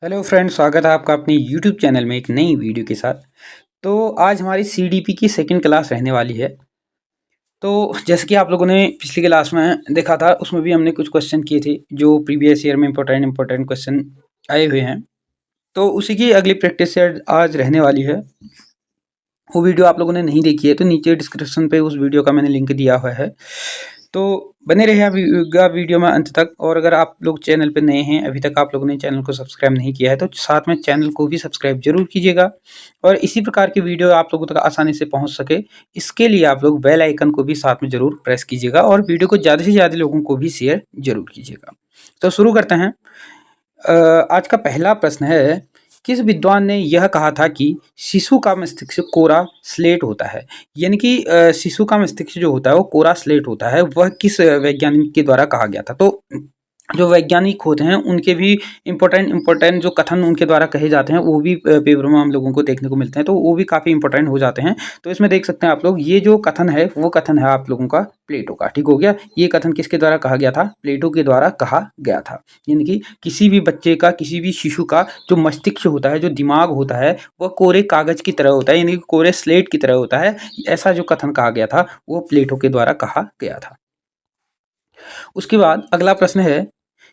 Hello friends, स्वागत है आपका अपने यूट्यूब चैनल में एक नई वीडियो के साथ। तो आज हमारी सीडीपी की सेकंड क्लास रहने वाली है। तो जैसे कि आप लोगों ने पिछली क्लास में देखा था, उसमें भी हमने कुछ क्वेश्चन किए थे जो प्रीवियस ईयर में इम्पोर्टेंट क्वेश्चन आए हुए हैं। तो उसी की अगली प्रैक्टिस आज रहने वाली है। वो वीडियो आप लोगों ने नहीं देखी है तो नीचे डिस्क्रिप्शन पे उस वीडियो का मैंने लिंक दिया हुआ है, तो बने रहिएगा वीडियो में अंत तक। और अगर आप लोग चैनल पे नए हैं, अभी तक आप लोगों ने चैनल को सब्सक्राइब नहीं किया है, तो साथ में चैनल को भी सब्सक्राइब जरूर कीजिएगा। और इसी प्रकार की वीडियो आप लोगों तक आसानी से पहुंच सके, इसके लिए आप लोग बेल आइकन को भी साथ में जरूर प्रेस कीजिएगा और वीडियो को ज़्यादा से ज़्यादा लोगों को भी शेयर जरूर कीजिएगा। तो शुरू करते हैं। आज का पहला प्रश्न है, किस विद्वान ने यह कहा था कि शिशु का मस्तिष्क कोरा स्लेट होता है? यानी कि शिशु का मस्तिष्क जो होता है वो कोरा स्लेट होता है, वह किस वैज्ञानिक के द्वारा कहा गया था? तो जो वैज्ञानिक होते हैं उनके भी इम्पोर्टेंट जो कथन उनके द्वारा कहे जाते हैं वो भी पेपर में हम लोगों को देखने को मिलते हैं, तो वो भी काफ़ी इंपॉर्टेंट हो जाते हैं। तो इसमें देख सकते हैं आप लोग, ये जो कथन है वो कथन है आप लोगों का प्लेटो का। ठीक हो गया। ये कथन किसके द्वारा कहा गया था? प्लेटो के द्वारा कहा गया था। यानी कि किसी भी बच्चे का, किसी भी शिशु का जो मस्तिष्क होता है, जो दिमाग होता है, वह कोरे कागज की तरह होता है, यानी कि कोरे स्लेट की तरह होता है। ऐसा जो कथन कहा गया था वो प्लेटो के द्वारा कहा गया था। उसके बाद अगला प्रश्न है,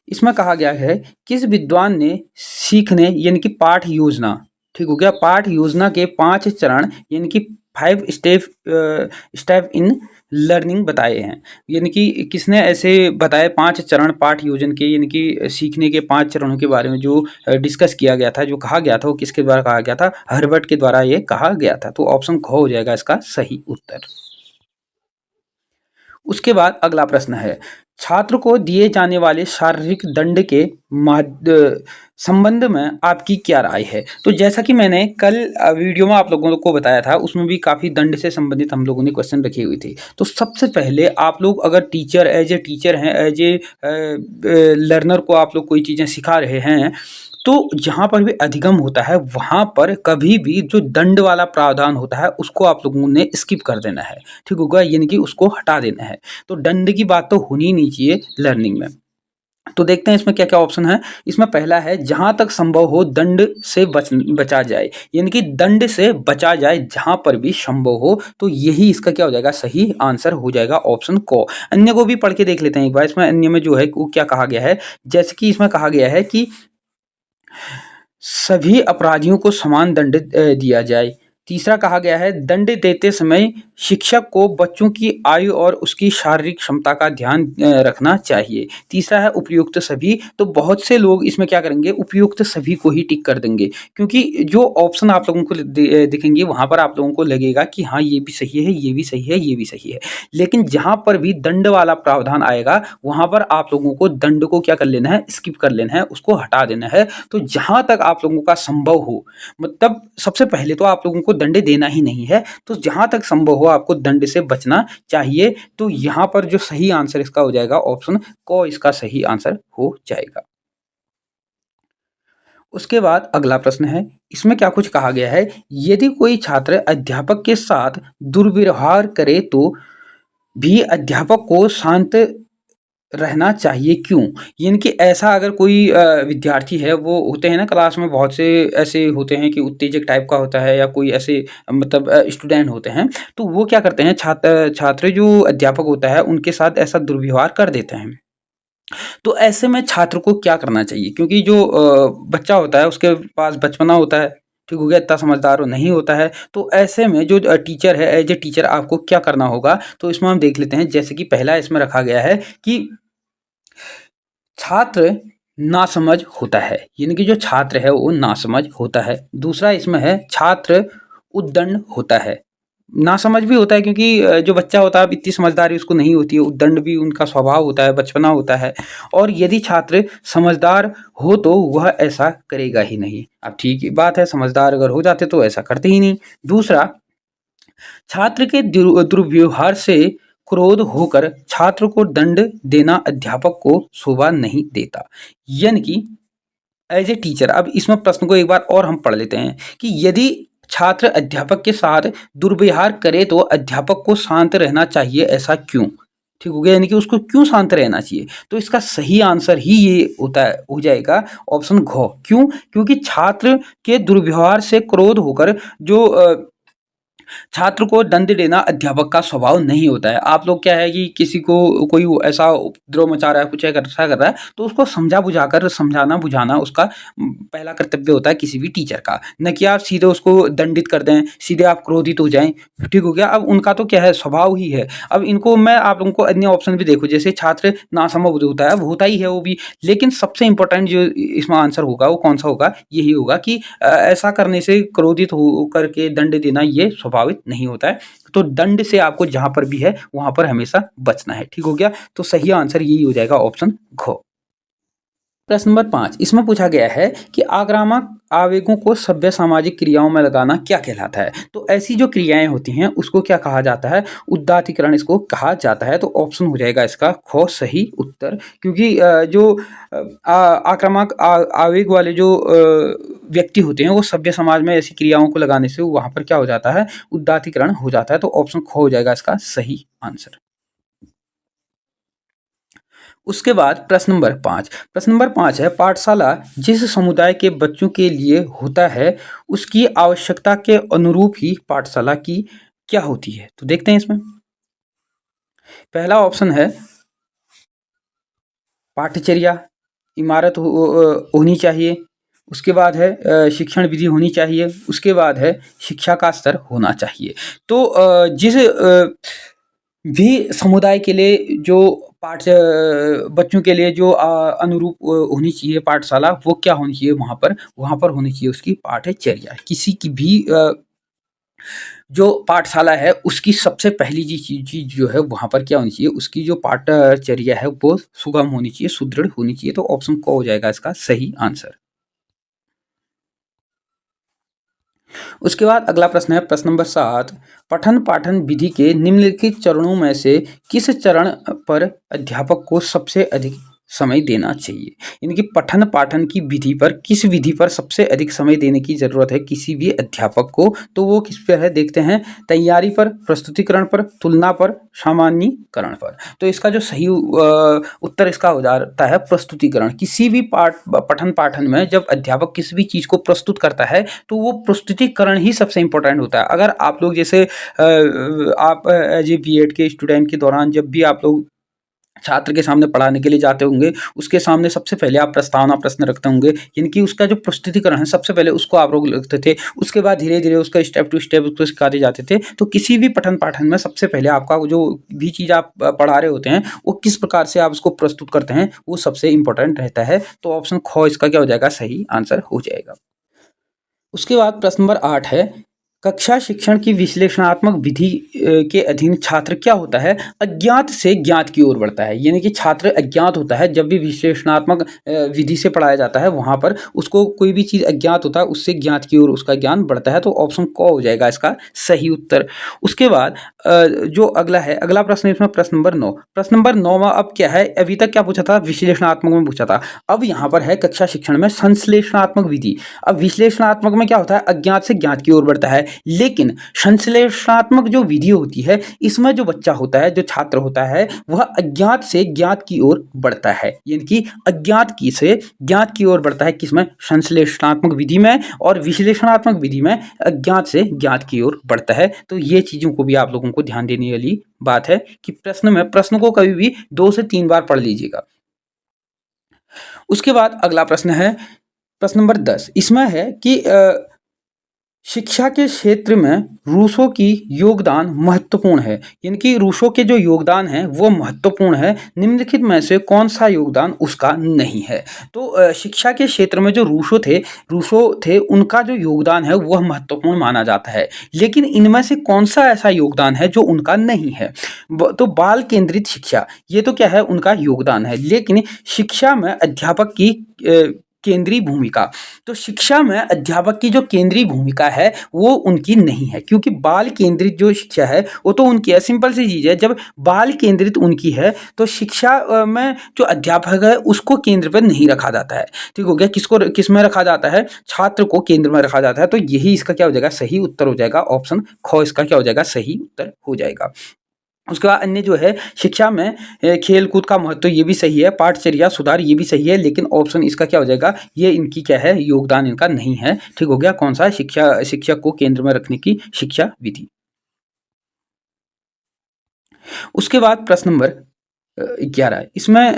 इसमें कहा गया है, किस विद्वान ने सीखने यानी कि पाठ योजना, ठीक हो गया, पाठ योजना के 5 चरण यानी कि 5 स्टेप इन लर्निंग बताए हैं? यानी कि किसने ऐसे बताए 5 चरण पाठ योजन के, यानी कि सीखने के 5 चरणों के बारे में जो डिस्कस किया गया था, जो कहा गया था, वो किसके द्वारा कहा गया था? हर्बर्ट के द्वारा ये कहा गया था। तो ऑप्शन ख हो जाएगा इसका सही उत्तर। उसके बाद अगला प्रश्न है, छात्र को दिए जाने वाले शारीरिक दंड के संबंध में आपकी क्या राय है? तो जैसा कि मैंने कल वीडियो में आप लोगों को बताया था, उसमें भी काफ़ी दंड से संबंधित हम लोगों ने क्वेश्चन रखे हुए थे। तो सबसे पहले आप लोग अगर टीचर एज ए टीचर हैं, एज ए लर्नर को आप लोग कोई चीज़ें सिखा रहे हैं, तो जहाँ पर भी अधिगम होता है वहाँ पर कभी भी जो दंड वाला प्रावधान होता है उसको आप लोगों ने स्किप कर देना है। ठीक होगा, यानी कि उसको हटा देना है। तो दंड की बात तो होनी ही नहीं चाहिए लर्निंग में। तो देखते हैं इसमें क्या क्या ऑप्शन है। इसमें पहला है, जहां तक संभव हो दंड से बचा जाए, यानी कि दंड से बचा जाए जहां पर भी संभव हो। तो यही इसका क्या हो जाएगा? सही आंसर हो जाएगा ऑप्शन को। अन्य को भी पढ़ के देख लेते हैं एक बार। इसमें अन्य में जो है वो क्या कहा गया है, जैसे कि इसमें कहा गया है कि सभी अपराधियों को समान दंड दिया जाए। तीसरा कहा गया है, दंड देते समय शिक्षक को बच्चों की आयु और उसकी शारीरिक क्षमता का ध्यान रखना चाहिए। तीसरा है उपयुक्त सभी। तो बहुत से लोग इसमें क्या करेंगे, उपयुक्त सभी को ही टिक कर देंगे, क्योंकि जो ऑप्शन आप लोगों को दिखेंगे वहां पर आप लोगों को लगेगा कि हाँ ये भी सही है, ये भी सही है, ये भी सही है। लेकिन जहां पर भी दंड वाला प्रावधान आएगा वहां पर आप लोगों को दंड को क्या कर लेना है? स्किप कर लेना है, उसको हटा देना है। तो जहां तक आप लोगों का संभव हो, मतलब सबसे पहले तो आप लोगों को दंड देना ही नहीं है, तो जहां तक संभव हो आपको दंड से बचना चाहिए। तो यहां पर जो सही आंसर इसका हो जाएगा ऑप्शन को, इसका सही आंसर हो जाएगा। उसके बाद अगला प्रश्न है, इसमें क्या कुछ कहा गया है, यदि कोई छात्र अध्यापक के साथ दुर्व्यवहार करे तो भी अध्यापक को शांत रहना चाहिए, क्यों? यानी कि ऐसा अगर कोई विद्यार्थी है, वो होते हैं ना क्लास में बहुत से ऐसे होते हैं कि उत्तेजक टाइप का होता है, या कोई ऐसे मतलब स्टूडेंट होते हैं, तो वो क्या करते हैं, छात्र जो अध्यापक होता है उनके साथ ऐसा दुर्व्यवहार कर देते हैं। तो ऐसे में छात्र को क्या करना चाहिए? क्योंकि जो बच्चा होता है उसके पास बचपना होता है, ठीक हो गया, इतना समझदार वो नहीं होता है। तो ऐसे में जो टीचर है, एज ए टीचर आपको क्या करना होगा? तो इसमें हम देख लेते हैं। जैसे कि पहला इसमें रखा गया है कि छात्र नासमझ होता है, यानी कि जो छात्र है वो नासमझ होता है। दूसरा इसमें है, छात्र उद्दंड होता है। नासमझ भी होता है क्योंकि जो बच्चा होता है अब इतनी समझदारी उसको नहीं होती है, उद्दंड भी उनका स्वभाव होता है, बचपना होता है। और यदि छात्र समझदार हो तो वह ऐसा करेगा ही नहीं। अब ठीक ही बात है, समझदार अगर हो जाते तो ऐसा करते ही नहीं। दूसरा, छात्र के दुर्व्यवहार से क्रोध होकर छात्र को दंड देना अध्यापक को शोभा नहीं देता। यानी कि एज ए टीचर, अब इसमें प्रश्न को एक बार और हम पढ़ लेते हैं कि यदि छात्र अध्यापक के साथ दुर्व्यवहार करे तो अध्यापक को शांत रहना चाहिए, ऐसा क्यों? ठीक हो गया, यानी कि उसको क्यों शांत रहना चाहिए। तो इसका सही आंसर ही ये होता है, हो जाएगा ऑप्शन घ। क्यों? क्योंकि छात्र के दुर्व्यवहार से क्रोध होकर जो छात्र को दंड देना अध्यापक का स्वभाव नहीं होता है। आप लोग क्या है कि किसी को कोई ऐसा उपद्रव मचा रहा है, कुछ ऐसा कर रहा है, तो उसको समझा बुझाकर समझाना बुझाना उसका पहला कर्तव्य होता है किसी भी टीचर का, न कि आप सीधे उसको दंडित कर दें, सीधे आप क्रोधित हो जाएं। ठीक हो गया। अब उनका तो क्या है, स्वभाव ही है। अब इनको मैं आप लोगों को अन्य ऑप्शन भी देखो, जैसे छात्र नासमझ होता है, होता ही है वो भी, लेकिन सबसे इंपॉर्टेंट जो इसमें आंसर होगा वो कौन सा होगा, यही होगा कि ऐसा करने से क्रोधित होकर के दंड देना ये स्वाभाविक नहीं होता है। तो दंड से आपको जहां पर भी है वहां पर हमेशा बचना है। ठीक हो गया। तो सही आंसर यही हो जाएगा ऑप्शन घ। प्रश्न नंबर 5, इसमें पूछा गया है कि आक्रामक आवेगों को सभ्य सामाजिक क्रियाओं में लगाना क्या कहलाता है। तो ऐसी जो क्रियाएं होती हैं उसको क्या कहा जाता है, उदात्तीकरण इसको कहा जाता है। तो ऑप्शन हो जाएगा इसका ख सही उत्तर। क्योंकि जो आक्रामक आवेग वाले जो व्यक्ति होते हैं वो सभ्य समाज में ऐसी क्रियाओं को लगाने से वहां पर क्या हो जाता है, उदात्तीकरण हो जाता है। तो ऑप्शन ख हो जाएगा इसका सही आंसर। उसके बाद प्रश्न नंबर 5 है, पाठशाला जिस समुदाय के बच्चों के लिए होता है उसकी आवश्यकता के अनुरूप ही पाठशाला की क्या होती है। तो देखते हैं इसमें। पहला ऑप्शन है पाठ्यचर्या, इमारत होनी चाहिए। उसके बाद है शिक्षण विधि होनी चाहिए। उसके बाद है शिक्षा का स्तर होना चाहिए। तो जिस भी समुदाय के लिए जो पाठ बच्चों के लिए जो अनुरूप होनी चाहिए पाठशाला, वो क्या होनी चाहिए, वहाँ पर होनी चाहिए उसकी पाठ्यचर्या। किसी की भी जो पाठशाला है उसकी सबसे पहली चीज जो है वहाँ पर क्या होनी चाहिए, उसकी जो पाठचर्या है वो सुगम होनी चाहिए, सुदृढ़ होनी चाहिए। तो ऑप्शन क हो जाएगा इसका सही आंसर। उसके बाद अगला प्रश्न है प्रश्न नंबर 7, पठन पाठन विधि के निम्नलिखित चरणों में से किस चरण पर अध्यापक को सबसे अधिक समय देना चाहिए। यानी कि पठन पाठन की विधि पर, किस विधि पर सबसे अधिक समय देने की जरूरत है किसी भी अध्यापक को। तो वो किस पर है, देखते हैं। तैयारी पर, प्रस्तुतिकरण पर, तुलना पर, सामान्यीकरण पर। तो इसका जो सही उत्तर इसका हो जाता है प्रस्तुतिकरण। किसी भी पठन पाठन में जब अध्यापक किसी भी चीज को प्रस्तुत करता है तो वो प्रस्तुतिकरण ही सबसे इंपॉर्टेंट होता है। अगर आप लोग जैसे आप एज ए बीएड के स्टूडेंट के दौरान जब भी आप लोग छात्र के सामने पढ़ाने के लिए जाते होंगे, उसके सामने सबसे पहले आप प्रस्तावना प्रश्न रखते होंगे, यानी कि उसका जो प्रस्तुतिकरण है सबसे पहले उसको आप लोग लिखते थे। उसके बाद धीरे धीरे उसका स्टेप टू स्टेप उसको सिखाते जाते थे। तो किसी भी पठन पाठन में सबसे पहले आपका जो भी चीज़ आप पढ़ा रहे होते हैं वो किस प्रकार से आप उसको प्रस्तुत करते हैं वो सबसे इंपॉर्टेंट रहता है। तो ऑप्शन ख इसका क्या हो जाएगा, सही आंसर हो जाएगा। उसके बाद प्रश्न नंबर 8 है, कक्षा शिक्षण की विश्लेषणात्मक विधि के अधीन छात्र क्या होता है, अज्ञात से ज्ञात की ओर बढ़ता है। यानी कि छात्र अज्ञात होता है जब भी विश्लेषणात्मक विधि से पढ़ाया जाता है, वहाँ पर उसको कोई भी चीज़ अज्ञात होता है उससे ज्ञात की ओर उसका ज्ञान बढ़ता है। तो ऑप्शन क हो जाएगा इसका सही उत्तर। उसके बाद जो अगला है, अगला प्रश्न इसमें प्रश्न नंबर 9। प्रश्न नंबर 9 में अब क्या है, अभी तक क्या पूछा था, विश्लेषणात्मक में पूछा था। अब यहाँ पर है कक्षा शिक्षण में संश्लेषणात्मक विधि। अब विश्लेषणात्मक में क्या होता है, अज्ञात से ज्ञात की ओर बढ़ता है। लेकिन संश्लेषणात्मक जो विधि होती है इसमें जो बच्चा होता है, जो छात्र होता है, वह अज्ञात से ज्ञात की ओर बढ़ता है। यानी कि अज्ञात की से ज्ञात की ओर बढ़ता है किसमें, संश्लेषणात्मक विधि में। और विश्लेषणात्मक विधि में अज्ञात से ज्ञात की ओर बढ़ता है। तो ये चीजों को भी आप लोगों को ध्यान देने वाली बात है कि प्रश्न को कभी भी 2 से 3 बार पढ़ लीजिएगा। उसके बाद अगला प्रश्न है प्रश्न नंबर 10। इसमें है कि शिक्षा के क्षेत्र में रूसों की योगदान महत्वपूर्ण है। यानी कि रूसों के जो योगदान है वो महत्वपूर्ण है, निम्नलिखित में से कौन सा योगदान उसका नहीं है। तो शिक्षा के क्षेत्र में जो रूसों थे उनका जो योगदान है वह महत्वपूर्ण माना जाता है। लेकिन इनमें से कौन सा ऐसा योगदान है जो उनका नहीं है। तो बाल केंद्रित शिक्षा, ये तो क्या है, उनका योगदान है। लेकिन शिक्षा में अध्यापक की केंद्रीय भूमिका, तो शिक्षा में अध्यापक की जो केंद्रीय भूमिका है वो उनकी नहीं है। क्योंकि बाल केंद्रित जो शिक्षा है वो तो उनकी है। सिंपल सी चीज़ है, जब बाल केंद्रित उनकी है तो शिक्षा में जो अध्यापक है उसको केंद्र पर नहीं रखा जाता है। ठीक हो गया। किस में रखा जाता है, छात्र को केंद्र में रखा जाता है। तो यही इसका क्या हो जाएगा, सही उत्तर हो जाएगा। ऑप्शन ख इसका क्या हो जाएगा, सही उत्तर हो जाएगा। उसके बाद अन्य जो है शिक्षा में खेल कूद का महत्व, ये भी सही है। पाठचर्या सुधार, ये भी सही है, लेकिन ऑप्शन इसका क्या हो जाएगा, ये इनकी क्या है, योगदान इनका नहीं है। ठीक हो गया, कौन सा, शिक्षक को केंद्र में रखने की शिक्षा विधि। उसके बाद प्रश्न नंबर 11, इसमें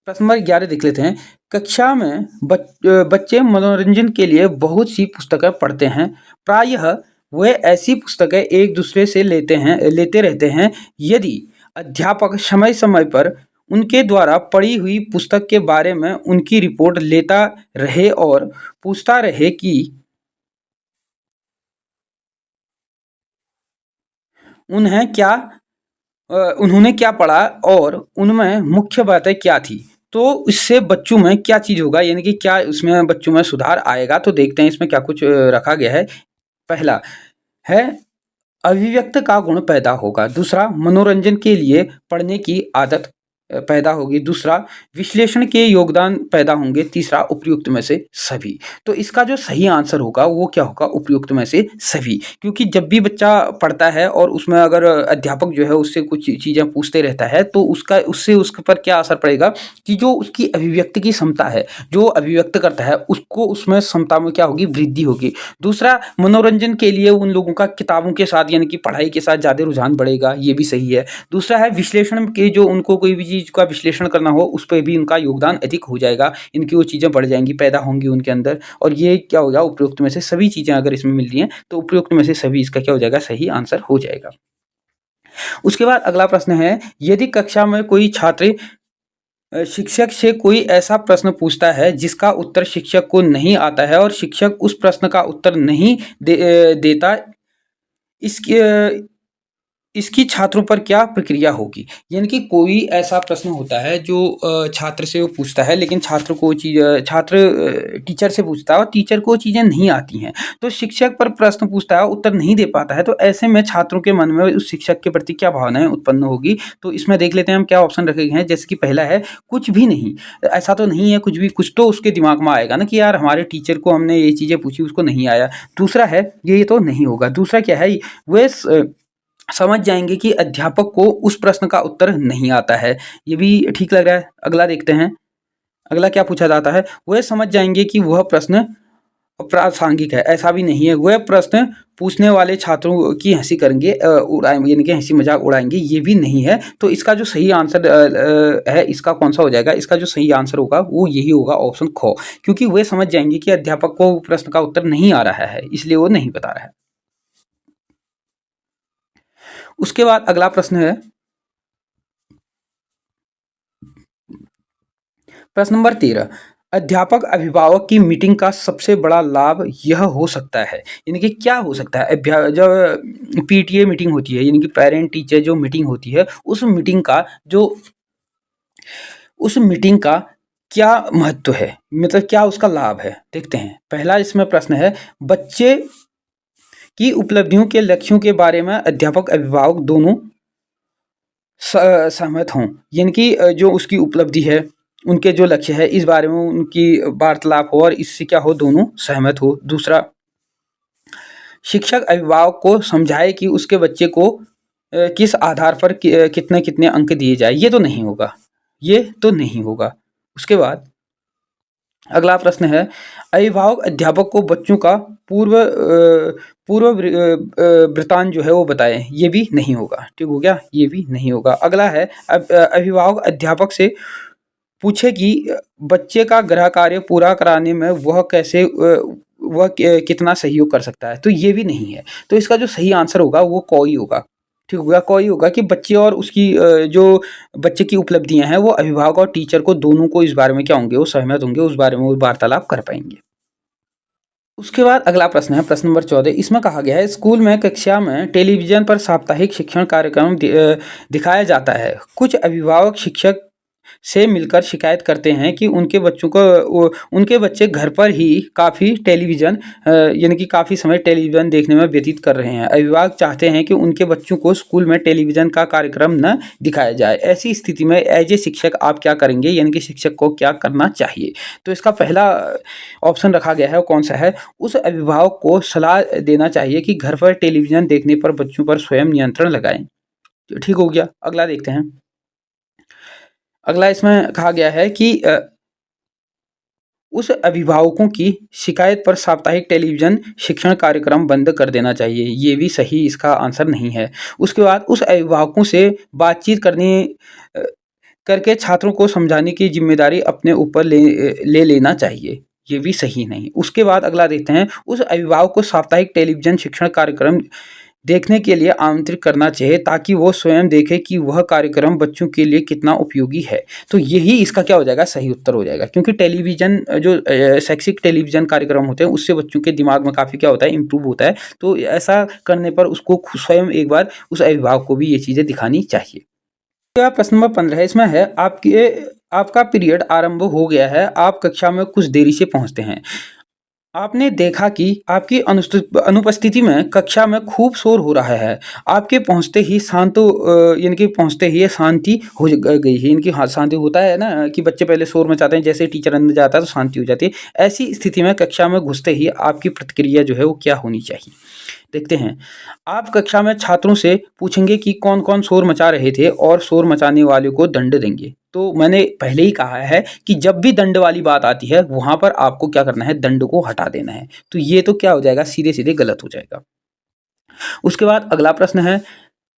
प्रश्न नंबर 11 देख लेते हैं। कक्षा में बच्चे मनोरंजन के लिए बहुत सी पुस्तकें पढ़ते हैं। प्रायः वे ऐसी पुस्तकें एक दूसरे से लेते रहते हैं। यदि अध्यापक समय समय पर उनके द्वारा पढ़ी हुई पुस्तक के बारे में उनकी रिपोर्ट लेता रहे और पूछता रहे कि उन्होंने क्या पढ़ा और उनमें मुख्य बातें क्या थी, तो इससे बच्चों में क्या चीज़ होगा, यानी कि क्या उसमें बच्चों में सुधार आएगा। तो देखते हैं इसमें क्या कुछ रखा गया है। पहला है अभिव्यक्त का गुण पैदा होगा। दूसरा, मनोरंजन के लिए पढ़ने की आदत पैदा होगी। दूसरा, विश्लेषण के योगदान पैदा होंगे। तीसरा, उपयुक्त में से सभी। तो इसका जो सही आंसर होगा वो क्या होगा, उपयुक्त में से सभी। क्योंकि जब भी बच्चा पढ़ता है और उसमें अगर अध्यापक जो है उससे कुछ चीज़ें पूछते रहता है, तो उससे उसके पर क्या असर पड़ेगा कि जो उसकी अभिव्यक्ति की क्षमता है, जो अभिव्यक्त करता है, उसको उसमें क्षमता में क्या होगी, वृद्धि होगी। दूसरा, मनोरंजन के लिए उन लोगों का किताबों के साथ यानी कि पढ़ाई के साथ ज़्यादा रुझान बढ़ेगा, ये भी सही है। दूसरा है विश्लेषण के, जो उनको कोई भी चीज़ का विश्लेषण करना हो उस पर भी उनका योगदान अधिक हो जाएगा, इनकी वो चीज़ें बढ़ जाएंगी, पैदा होंगी उनके अंदर। और ये क्या हो गया, उपयुक्त में से सभी चीज़ें अगर इसमें मिल रही हैं तो उपयुक्त में से सभी इसका क्या हो जाएगा, सही आंसर हो जाएगा। उसके बाद अगला प्रश्न है, यदि कक्षा में कोई छात्र शिक्षक से कोई ऐसा प्रश्न पूछता है जिसका उत्तर शिक्षक को नहीं आता है और शिक्षक उस प्रश्न का उत्तर नहीं देता, इसके इसकी छात्रों पर क्या प्रक्रिया होगी। यानी कि कोई ऐसा प्रश्न होता है जो छात्र से वो पूछता है, लेकिन छात्र टीचर से पूछता है और टीचर को चीज़ें नहीं आती हैं, तो शिक्षक पर प्रश्न पूछता है, उत्तर नहीं दे पाता है। तो ऐसे में छात्रों के मन में उस शिक्षक के प्रति क्या भावनाएं उत्पन्न होगी। तो इसमें देख लेते हैं हम क्या ऑप्शन रखे गए हैं। जैसे कि पहला है कुछ भी नहीं, ऐसा तो नहीं है कुछ भी, कुछ तो उसके दिमाग में आएगा ना कि यार हमारे टीचर को हमने ये चीज़ें पूछी उसको नहीं आया। दूसरा है ये तो नहीं होगा। दूसरा क्या है, वे समझ जाएंगे कि अध्यापक को उस प्रश्न का उत्तर नहीं आता है, ये भी ठीक लग रहा है। अगला देखते हैं, अगला क्या पूछा जाता है, वह समझ जाएंगे कि वह प्रश्न अप्रासंगिक है, ऐसा भी नहीं है। वह प्रश्न पूछने वाले छात्रों की हंसी करेंगे, उड़ाएंगे, यानी कि हंसी मजाक उड़ाएंगे, ये भी नहीं है। तो इसका जो सही आंसर है, इसका कौन सा हो जाएगा, इसका जो सही आंसर होगा वो यही होगा, ऑप्शन ख, क्योंकि वे समझ जाएंगे कि अध्यापक को प्रश्न का उत्तर नहीं आ रहा है, इसलिए वो नहीं बता रहा है। उसके बाद अगला प्रश्न है, प्रश्न नंबर 13, अध्यापक अभिभावक की मीटिंग का सबसे बड़ा लाभ यह हो सकता है। यानी कि क्या हो सकता है, जब पीटीए मीटिंग होती है, यानी कि पेरेंट टीचर जो मीटिंग होती है, उस मीटिंग का क्या महत्व है, मतलब क्या उसका लाभ है, देखते हैं। पहला इसमें प्रश्न है, बच्चे की उपलब्धियों के लक्ष्यों के बारे में अध्यापक अभिभावक दोनों सहमत हों, यानी कि जो उसकी उपलब्धि है, उनके जो लक्ष्य है, इस बारे में उनकी वार्तालाप हो और इससे क्या हो, दोनों सहमत हो। दूसरा, शिक्षक अभिभावक को समझाए कि उसके बच्चे को किस आधार पर कितने कितने अंक दिए जाए, ये तो नहीं होगा, ये तो नहीं होगा। उसके बाद अगला प्रश्न है, अभिभावक अध्यापक को बच्चों का पूर्व वृत्तांत जो है वो बताएं, ये भी नहीं होगा। ठीक हो गया, ये भी नहीं होगा। अगला है, अभिभावक अध्यापक से पूछे कि बच्चे का गृह कार्य पूरा कराने में वह कितना सहयोग कर सकता है, तो ये भी नहीं है। तो इसका जो सही आंसर होगा वो कोई होगा। ठीक होगा, कोई होगा कि बच्चे और उसकी जो बच्चे की उपलब्धियां हैं वो अभिभावक और टीचर को दोनों को इस बारे में क्या होंगे, वो सहमत होंगे, उस बारे में वो वार्तालाप कर पाएंगे। उसके बाद अगला प्रश्न है, प्रश्न नंबर 14। इसमें कहा गया है, स्कूल में कक्षा में टेलीविजन पर साप्ताहिक शिक्षण कार्यक्रम दिखाया जाता है। कुछ अभिभावक शिक्षक से मिलकर शिकायत करते हैं कि उनके बच्चे घर पर ही काफ़ी टेलीविज़न यानी कि काफ़ी समय टेलीविज़न देखने में व्यतीत कर रहे हैं। अभिभावक चाहते हैं कि उनके बच्चों को स्कूल में टेलीविज़न का कार्यक्रम न दिखाया जाए। ऐसी स्थिति में एज ए शिक्षक आप क्या करेंगे, यानी कि शिक्षक को क्या करना चाहिए। तो इसका पहला ऑप्शन रखा गया है, वो कौन सा है, उस अभिभावक को सलाह देना चाहिए कि घर पर टेलीविज़न देखने पर बच्चों पर स्वयं नियंत्रण लगाएं। ठीक हो गया। अगला देखते हैं। अगला इसमें कहा गया है कि उस अभिभावकों की शिकायत पर साप्ताहिक टेलीविज़न शिक्षण कार्यक्रम बंद कर देना चाहिए। ये भी सही इसका आंसर नहीं है। उसके बाद उस अभिभावकों से बातचीत अ, करके छात्रों को समझाने की ज़िम्मेदारी अपने ऊपर ले लेना चाहिए। ये भी सही नहीं। उसके बाद अगला देखते हैं, उस अभिभावक को साप्ताहिक टेलीविज़न शिक्षण कार्यक्रम देखने के लिए आमंत्रित करना चाहिए ताकि वो स्वयं देखे कि वह कार्यक्रम बच्चों के लिए कितना उपयोगी है। तो यही इसका क्या हो जाएगा, सही उत्तर हो जाएगा, क्योंकि टेलीविज़न जो शैक्षिक टेलीविज़न कार्यक्रम होते हैं उससे बच्चों के दिमाग में काफ़ी क्या होता है, इम्प्रूव होता है। तो ऐसा करने पर उसको स्वयं एक बार उस अभिभावक को भी ये चीज़ें दिखानी चाहिए। तो प्रश्न नंबर 15 इसमें है, आपका पीरियड आरंभ हो गया है, आप कक्षा में कुछ देरी से पहुंचते हैं। आपने देखा कि आपकी अनुपस्थिति में कक्षा में खूब शोर हो रहा है। आपके पहुँचते ही यानी कि पहुँचते ही शांति हो गई है। इनकी हाँ, शांति होता है ना कि बच्चे पहले शोर मचाते हैं, जैसे टीचर अंदर जाता है तो शांति हो जाती है। ऐसी स्थिति में कक्षा में घुसते ही आपकी प्रतिक्रिया जो है वो क्या होनी चाहिए? देखते हैं। आप कक्षा में छात्रों से पूछेंगे कि कौन-कौन शोर मचा रहे थे और शोर मचाने वाले को दंड देंगे। तो मैंने पहले ही कहा है कि जब भी दंड वाली बात आती है, वहाँ पर आपको क्या करना है, दंड को हटा देना है। तो ये तो क्या हो जाएगा, सीधे-सीधे गलत हो जाएगा। उसके बाद अगला प्रश्न है,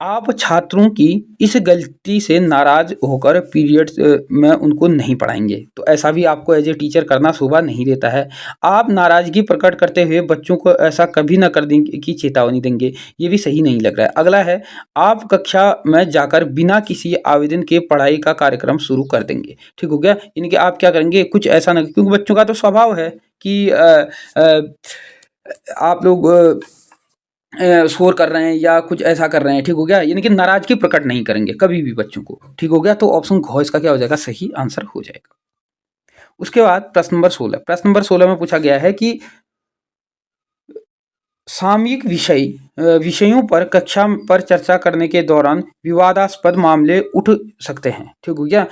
आप छात्रों की इस गलती से नाराज़ होकर पीरियड्स में उनको नहीं पढ़ाएँगे। तो ऐसा भी आपको एज़ ए टीचर करना शोभा नहीं देता है। आप नाराज़गी प्रकट करते हुए बच्चों को ऐसा कभी ना कर दें की चेतावनी देंगे। ये भी सही नहीं लग रहा है। अगला है, आप कक्षा में जाकर बिना किसी आवेदन के पढ़ाई का कार्यक्रम शुरू कर देंगे। ठीक हो गया? यानी कि आप क्या करेंगे, कुछ ऐसा ना, क्योंकि बच्चों का तो स्वभाव है कि अ, आप लोग शोर कर रहे हैं या कुछ ऐसा कर रहे हैं, ठीक हो गया? यानी कि नाराज़गी प्रकट नहीं करेंगे कभी भी बच्चों को, ठीक हो गया? तो ऑप्शन घ इसका क्या हो जाएगा, सही आंसर हो जाएगा। उसके बाद प्रश्न नंबर 16 में पूछा गया है कि सामयिक विषयों पर कक्षा पर चर्चा करने के दौरान विवादास्पद मामले उठ सकते हैं, ठीक हो गया?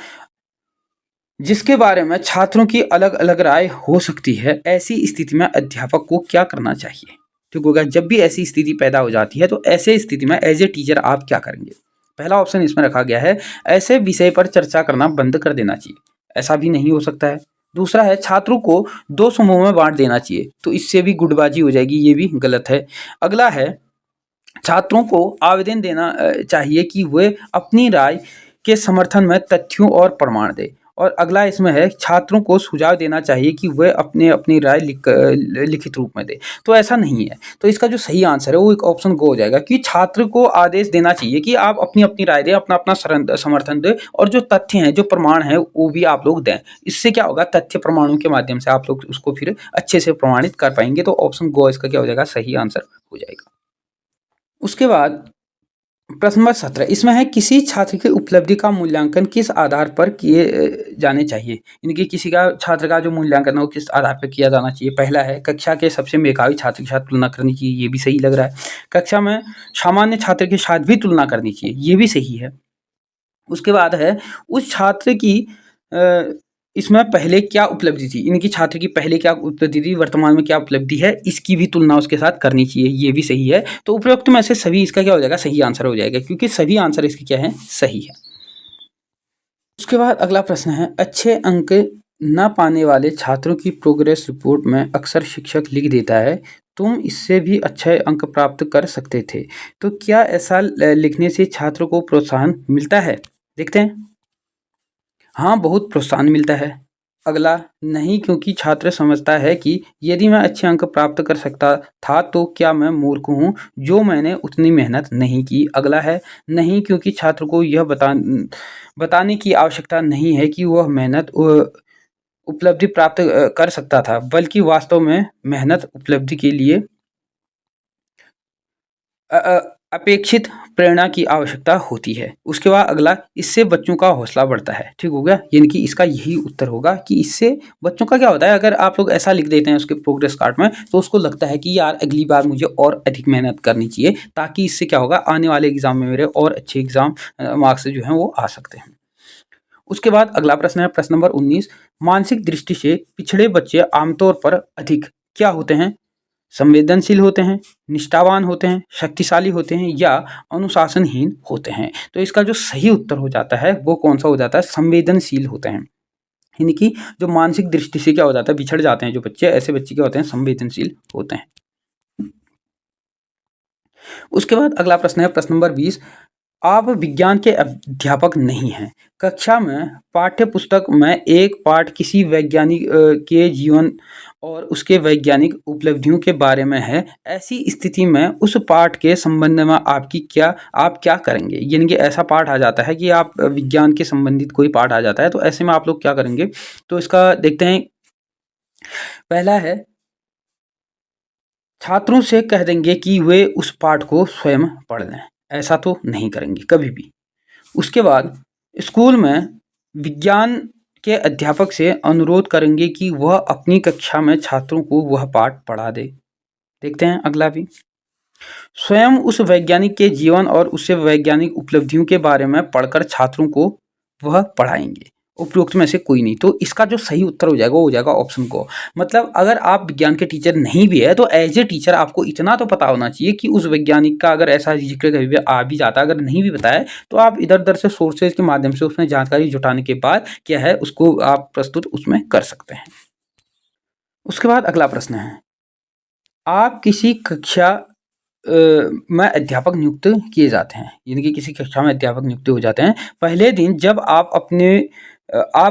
जिसके बारे में छात्रों की अलग-अलग राय हो सकती है, ऐसी स्थिति में अध्यापक को क्या करना चाहिए? ठीक होगा? जब भी ऐसी स्थिति पैदा हो जाती है, तो ऐसे स्थिति में एज़ ए टीचर आप क्या करेंगे? पहला ऑप्शन इसमें रखा गया है, ऐसे विषय पर चर्चा करना बंद कर देना चाहिए। ऐसा भी नहीं हो सकता है। दूसरा है, छात्रों को 2 समूह में बाँट देना चाहिए, तो इससे भी गुटबाजी हो जाएगी, ये भी गलत है। अगला है, छात्रों को आवेदन देना चाहिए कि वे अपनी राय के समर्थन में तथ्यों और प्रमाण दें। और अगला इसमें है, छात्रों को सुझाव देना चाहिए कि वे अपनी राय लिखित रूप में दें। तो ऐसा नहीं है। तो इसका जो सही आंसर है वो एक ऑप्शन गो हो जाएगा कि छात्र को आदेश देना चाहिए कि आप अपनी-अपनी राय दें, अपना-अपना समर्थन दें और जो तथ्य हैं, जो प्रमाण हैं वो भी आप लोग दें। इससे क्या होगा, तथ्य प्रमाणों के माध्यम से आप लोग उसको फिर अच्छे से प्रमाणित कर पाएँगे। तो ऑप्शन गो इसका क्या हो जाएगा, सही आंसर हो जाएगा। उसके बाद प्रश्न नंबर 17 इसमें है, किसी छात्र की उपलब्धि का मूल्यांकन किस आधार पर किए जाने चाहिए? यानी कि किसी का छात्र का जो मूल्यांकन है वो किस आधार पर किया जाना चाहिए? पहला है, कक्षा के सबसे मेधावी छात्र के साथ तुलना करनी चाहिए, ये भी सही लग रहा है। कक्षा में सामान्य छात्र के साथ भी तुलना करनी चाहिए, ये भी सही है। उसके बाद है, उस छात्र की अ, इसमें पहले क्या उपलब्धि थी? यानी कि छात्र की पहले क्या उपलब्धि थी, वर्तमान में क्या उपलब्धि है, इसकी भी तुलना उसके साथ करनी चाहिए, ये भी सही है। तो उपरोक्त में से सभी इसका क्या हो जाएगा, सही आंसर हो जाएगा, क्योंकि सभी आंसर इसके क्या हैं, सही है। उसके बाद अगला प्रश्न है, अच्छे अंक न पाने वाले छात्रों की प्रोग्रेस रिपोर्ट में अक्सर शिक्षक लिख देता है, तुम इससे भी अच्छे अंक प्राप्त कर सकते थे। तो क्या ऐसा लिखने से छात्र को प्रोत्साहन मिलता है? देखते हैं। हाँ, बहुत प्रोत्साहन मिलता है। अगला, नहीं, क्योंकि छात्र समझता है कि यदि मैं अच्छे अंक प्राप्त कर सकता था तो क्या मैं मूर्ख हूँ जो मैंने उतनी मेहनत नहीं की। अगला है, नहीं, क्योंकि छात्र को यह बताने की आवश्यकता नहीं है कि वह मेहनत उपलब्धि प्राप्त कर सकता था, बल्कि वास्तव में मेहनत उपलब्धि के लिए अपेक्षित प्रेरणा की आवश्यकता होती है। उसके बाद अगला, इससे बच्चों का हौसला बढ़ता है, ठीक हो गया? यानी कि इसका यही उत्तर होगा कि इससे बच्चों का क्या होता है, अगर आप लोग ऐसा लिख देते हैं उसके प्रोग्रेस कार्ड में, तो उसको लगता है कि यार अगली बार मुझे और अधिक मेहनत करनी चाहिए, ताकि इससे क्या होगा, आने वाले एग्ज़ाम में मेरे और अच्छे एग्ज़ाम मार्क्स जो हैं वो आ सकते हैं। उसके बाद अगला प्रश्न है, प्रश्न नंबर 19, मानसिक दृष्टि से पिछड़े बच्चे आमतौर पर अधिक क्या होते हैं? संवेदनशील होते हैं, निष्ठावान होते हैं, शक्तिशाली होते हैं या अनुशासनहीन होते हैं। तो इसका जो सही उत्तर हो जाता है वो कौन सा हो जाता है? संवेदनशील होते हैं। यानी कि जो मानसिक दृष्टि से क्या हो जाता है, बिछड़ जाते हैं जो बच्चे, ऐसे बच्चे क्या होते हैं? संवेदनशील होते हैं। उसके बाद अगला प्रश्न है प्रश्न नंबर 20। आप विज्ञान के अध्यापक नहीं हैं। कक्षा में पाठ्य पुस्तक में एक पाठ किसी वैज्ञानिक के जीवन और उसके वैज्ञानिक उपलब्धियों के बारे में है। ऐसी स्थिति में उस पाठ के संबंध में आप क्या करेंगे? यानी कि ऐसा पाठ आ जाता है कि आप विज्ञान के संबंधित कोई पाठ आ जाता है, तो ऐसे में आप लोग क्या करेंगे? तो इसका देखते हैं। पहला है, छात्रों से कह देंगे कि वे उस पाठ को स्वयं पढ़ लें। ऐसा तो नहीं करेंगे कभी भी। उसके बाद स्कूल में विज्ञान के अध्यापक से अनुरोध करेंगे कि वह अपनी कक्षा में छात्रों को वह पाठ पढ़ा दे। देखते हैं अगला भी। स्वयं उस वैज्ञानिक के जीवन और उससे वैज्ञानिक उपलब्धियों के बारे में पढ़कर छात्रों को वह पढ़ाएंगे। उपरोक्त में से कोई नहीं। तो इसका जो सही उत्तर हो जाएगा वो हो जाएगा ऑप्शन को। मतलब अगर आप विज्ञान के टीचर नहीं भी है तो एज ए टीचर आपको इतना तो पता होना चाहिए कि उस वैज्ञानिक का अगर ऐसा जिक्र कभी भी आ भी जाता है, अगर नहीं भी बताया तो आप इधर उधर से सोर्सेज के माध्यम से उसमें जानकारी जुटाने के बाद क्या है उसको आप प्रस्तुत उसमें कर सकते हैं। उसके बाद अगला प्रश्न है, आप किसी कक्षा में अध्यापक नियुक्त किए जाते हैं, यानी कि किसी कक्षा में अध्यापक नियुक्त हो जाते हैं। पहले दिन जब आप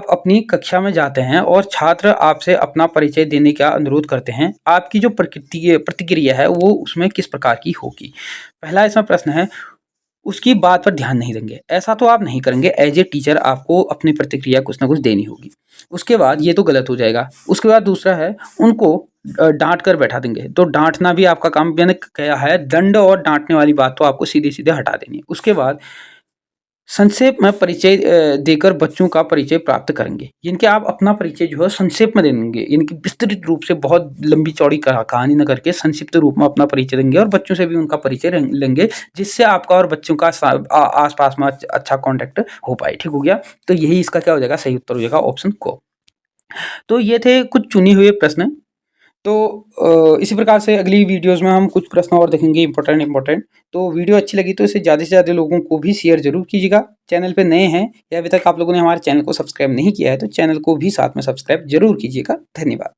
अपनी कक्षा में जाते हैं और छात्र आपसे अपना परिचय देने का अनुरोध करते हैं, आपकी जो प्रतिक्रिया है वो उसमें किस प्रकार की होगी? पहला इसमें प्रश्न है, उसकी बात पर ध्यान नहीं देंगे। ऐसा तो आप नहीं करेंगे। एज ए टीचर आपको अपनी प्रतिक्रिया कुछ ना कुछ देनी होगी। उसके बाद ये तो गलत हो जाएगा। उसके बाद दूसरा है, उनको डांट कर बैठा देंगे। तो डांटना भी आपका काम, मैंने कहा है दंड और डांटने वाली बात तो आपको सीधे सीधे हटा देनी है। उसके बाद संक्षेप में परिचय देकर बच्चों का परिचय प्राप्त करेंगे। यानी कि आप अपना परिचय जो है संक्षेप में देंगे, यानी कि विस्तृत रूप से बहुत लंबी चौड़ी कहानी न करके संक्षिप्त रूप में अपना परिचय देंगे और बच्चों से भी उनका परिचय लेंगे, जिससे आपका और बच्चों का आस पास में अच्छा कॉन्टैक्ट हो पाए। ठीक हो गया। तो यही इसका क्या हो जाएगा? सही उत्तर हो जाएगा ऑप्शन को। तो ये थे कुछ चुने हुए प्रश्न। तो इसी प्रकार से अगली वीडियोज़ में हम कुछ प्रश्न और देखेंगे इम्पोर्टेंट। तो वीडियो अच्छी लगी तो इसे ज़्यादा से ज़्यादा लोगों को भी शेयर ज़रूर कीजिएगा। चैनल पे नए हैं या अभी तक आप लोगों ने हमारे चैनल को सब्सक्राइब नहीं किया है तो चैनल को भी साथ में सब्सक्राइब ज़रूर कीजिएगा। धन्यवाद।